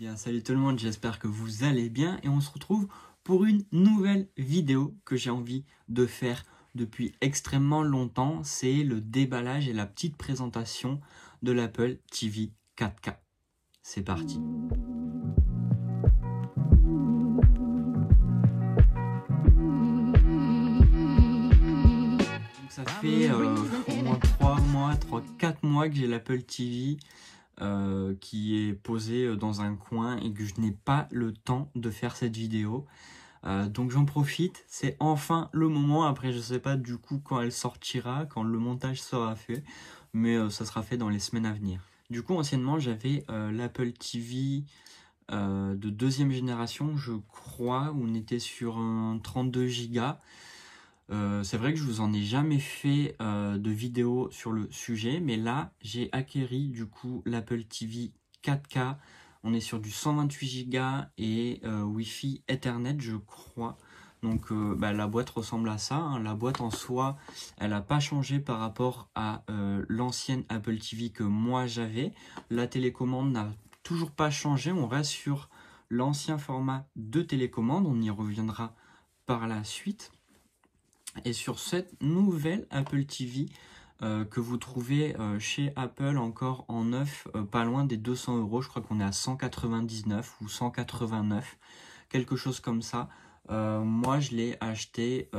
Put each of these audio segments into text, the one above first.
Bien, salut tout le monde, j'espère que vous allez bien et on se retrouve pour une nouvelle vidéo que j'ai envie de faire depuis extrêmement longtemps. C'est le déballage et la petite présentation de l'Apple TV 4K. C'est parti. Donc ça fait au moins 3-4 mois que j'ai l'Apple TV. Qui est posé dans un coin et que je n'ai pas le temps de faire cette vidéo. Donc j'en profite, c'est enfin le moment. Après je sais pas du coup quand elle sortira, quand le montage sera fait, mais ça sera fait dans les semaines à venir. Du coup anciennement j'avais l'Apple TV de deuxième génération je crois, où on était sur un 32 Go. C'est vrai que je vous en ai jamais fait de vidéo sur le sujet, mais là j'ai acquéri du coup l'Apple TV 4K. On est sur du 128 Go et Wi-Fi Ethernet je crois. Donc la boîte ressemble à ça, hein. La boîte en soi, elle n'a pas changé par rapport à l'ancienne Apple TV que moi j'avais. La télécommande n'a toujours pas changé, on reste sur l'ancien format de télécommande, on y reviendra par la suite. Et sur cette nouvelle Apple TV que vous trouvez chez Apple encore en neuf, pas loin des 200 €, je crois qu'on est à 199 ou 189, quelque chose comme ça. Moi je l'ai acheté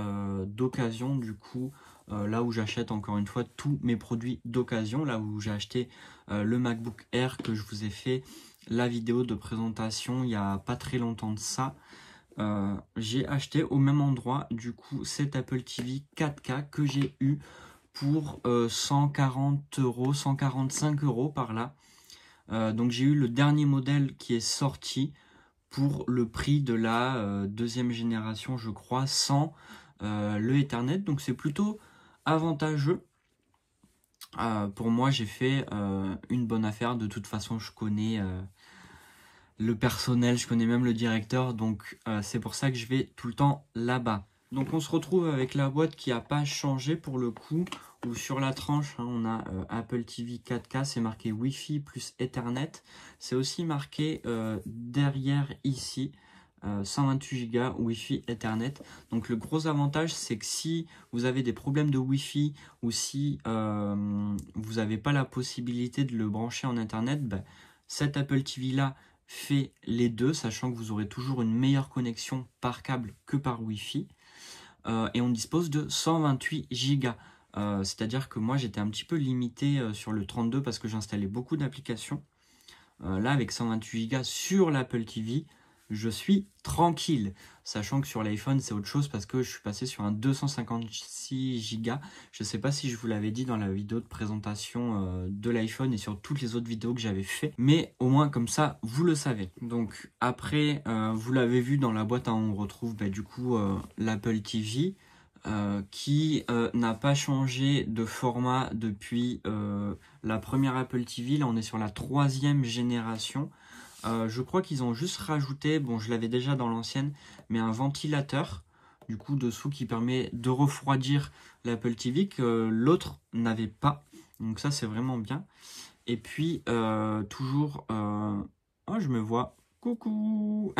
d'occasion du coup, là où j'achète encore une fois tous mes produits d'occasion, là où j'ai acheté le MacBook Air que je vous ai fait la vidéo de présentation il n'y a pas très longtemps de ça. J'ai acheté au même endroit du coup cet Apple TV 4K que j'ai eu pour 140 €, 145 € par là. Donc j'ai eu le dernier modèle qui est sorti pour le prix de la deuxième génération je crois, sans le Ethernet. Donc c'est plutôt avantageux. Pour moi j'ai fait une bonne affaire. De toute façon je connais le personnel, je connais même le directeur, donc c'est pour ça que je vais tout le temps là-bas. Donc on se retrouve avec la boîte qui n'a pas changé pour le coup, où sur la tranche hein, on a Apple TV 4K, c'est marqué Wi-Fi plus Ethernet. C'est aussi marqué derrière ici 128 Go Wi-Fi Ethernet. Donc le gros avantage c'est que si vous avez des problèmes de Wi-Fi ou si vous n'avez pas la possibilité de le brancher en Ethernet, cette Apple TV là fait les deux, sachant que vous aurez toujours une meilleure connexion par câble que par Wi-Fi. Et on dispose de 128 Go. C'est-à-dire que moi j'étais un petit peu limité sur le 32 parce que j'installais beaucoup d'applications. Là avec 128 Go sur l'Apple TV, je suis tranquille. Sachant que sur l'iPhone c'est autre chose parce que je suis passé sur un 256 Go. Je ne sais pas si je vous l'avais dit dans la vidéo de présentation de l'iPhone et sur toutes les autres vidéos que j'avais fait. Mais au moins comme ça vous le savez. Donc après vous l'avez vu dans la boîte, hein, on retrouve du coup l'Apple TV. Qui n'a pas changé de format depuis la première Apple TV. Là on est sur la 3e génération. Je crois qu'ils ont juste rajouté, bon je l'avais déjà dans l'ancienne, mais un ventilateur du coup dessous qui permet de refroidir l'Apple TV que l'autre n'avait pas. Donc ça c'est vraiment bien. Et puis toujours, oh je me vois, coucou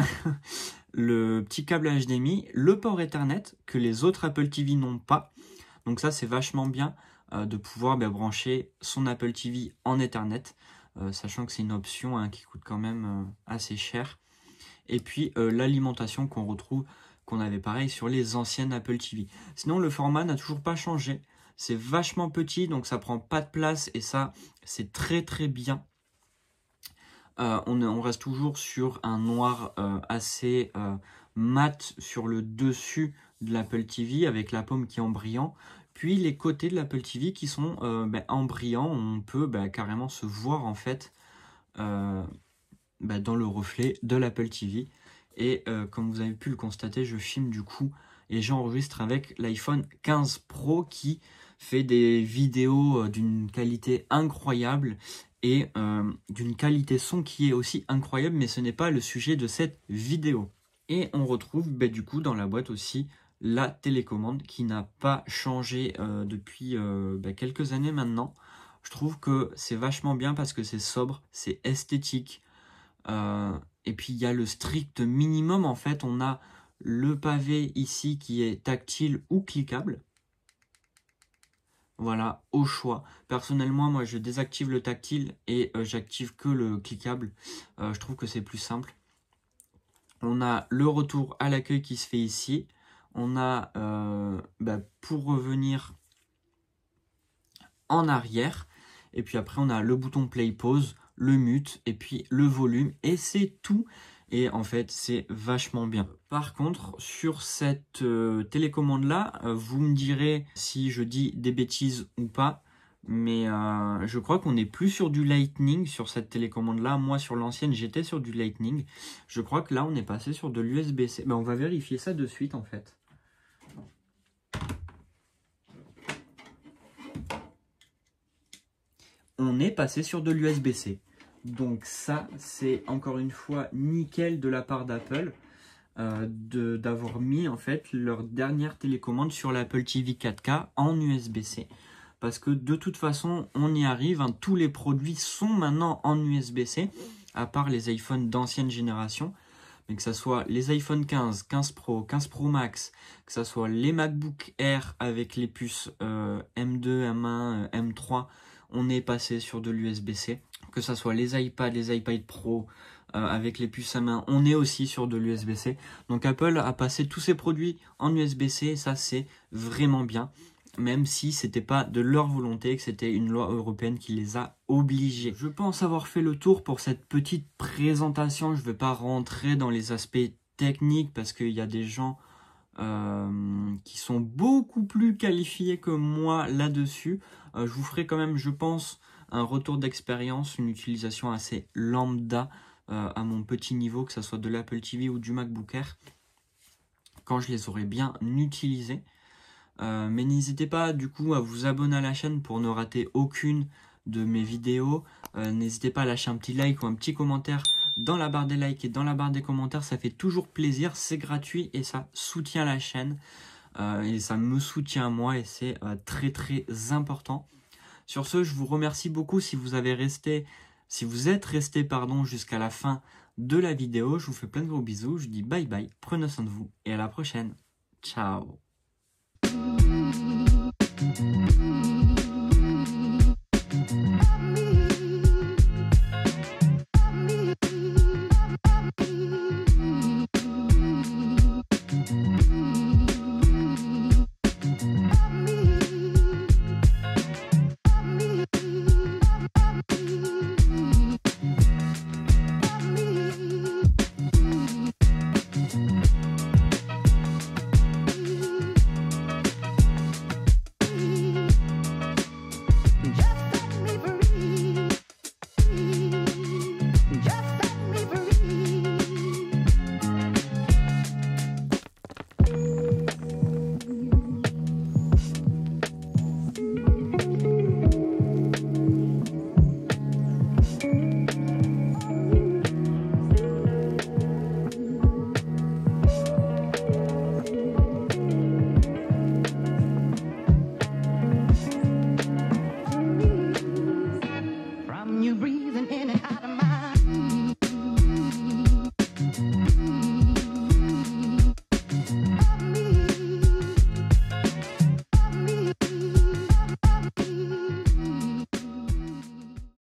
le petit câble HDMI, le port Ethernet que les autres Apple TV n'ont pas. Donc ça c'est vachement bien de pouvoir brancher son Apple TV en Ethernet. Sachant que c'est une option hein, qui coûte quand même assez cher. Et puis l'alimentation qu'on retrouve, qu'on avait pareil sur les anciennes Apple TV. Sinon le format n'a toujours pas changé. C'est vachement petit, donc ça prend pas de place et ça c'est très très bien. On reste toujours sur un noir assez mat sur le dessus de l'Apple TV avec la paume qui est en brillant. Puis les côtés de l'Apple TV qui sont en brillant, on peut carrément se voir en fait dans le reflet de l'Apple TV. Et comme vous avez pu le constater, je filme du coup et j'enregistre avec l'iPhone 15 Pro qui fait des vidéos d'une qualité incroyable et d'une qualité son qui est aussi incroyable, mais ce n'est pas le sujet de cette vidéo. Et on retrouve du coup dans la boîte aussi la télécommande qui n'a pas changé depuis quelques années maintenant. Je trouve que c'est vachement bien parce que c'est sobre, c'est esthétique Et puis il y a le strict minimum, en fait, on a le pavé ici qui est tactile ou cliquable. Voilà, au choix. Personnellement, moi, je désactive le tactile et j'active que le cliquable. Je trouve que c'est plus simple. On a le retour à l'accueil qui se fait ici. On a, pour revenir en arrière. Et puis après, on a le bouton play pause, le mute et puis le volume. Et c'est tout. Et en fait, c'est vachement bien. Par contre, sur cette télécommande-là, vous me direz si je dis des bêtises ou pas. Mais je crois qu'on n'est plus sur du Lightning sur cette télécommande-là. Moi, sur l'ancienne, j'étais sur du Lightning. Je crois que là, on est passé sur de l'USB-C. On va vérifier ça de suite, en fait. On est passé sur de l'USB-C. Donc ça, c'est encore une fois nickel de la part d'Apple d'avoir mis en fait leur dernière télécommande sur l'Apple TV 4K en USB-C. Parce que de toute façon, on y arrive. Hein, tous les produits sont maintenant en USB-C, à part les iPhones d'ancienne génération. Mais que ce soit les iPhone 15, 15 Pro, 15 Pro Max, que ce soit les MacBook Air avec les puces M2, M1, M3, on est passé sur de l'USB-C. Que ce soit les iPads, les iPad Pro avec les puces M1, on est aussi sur de l'USB-C. Donc Apple a passé tous ses produits en USB-C et ça c'est vraiment bien. Même si c'était pas de leur volonté, que c'était une loi européenne qui les a obligés. Je pense avoir fait le tour pour cette petite présentation. Je ne vais pas rentrer dans les aspects techniques parce qu'il y a des gens qui sont beaucoup plus qualifiés que moi là-dessus. Je vous ferai quand même, je pense, un retour d'expérience, une utilisation assez lambda à mon petit niveau, que ce soit de l'Apple TV ou du MacBook Air, quand je les aurai bien utilisés. Mais n'hésitez pas du coup à vous abonner à la chaîne pour ne rater aucune de mes vidéos. N'hésitez pas à lâcher un petit like ou un petit commentaire dans la barre des likes et dans la barre des commentaires. Ça fait toujours plaisir, c'est gratuit et ça soutient la chaîne. Et ça me soutient moi et c'est très très important. Sur ce, je vous remercie beaucoup si vous êtes resté jusqu'à la fin de la vidéo. Je vous fais plein de gros bisous. Je dis bye bye, prenez soin de vous et à la prochaine. Ciao.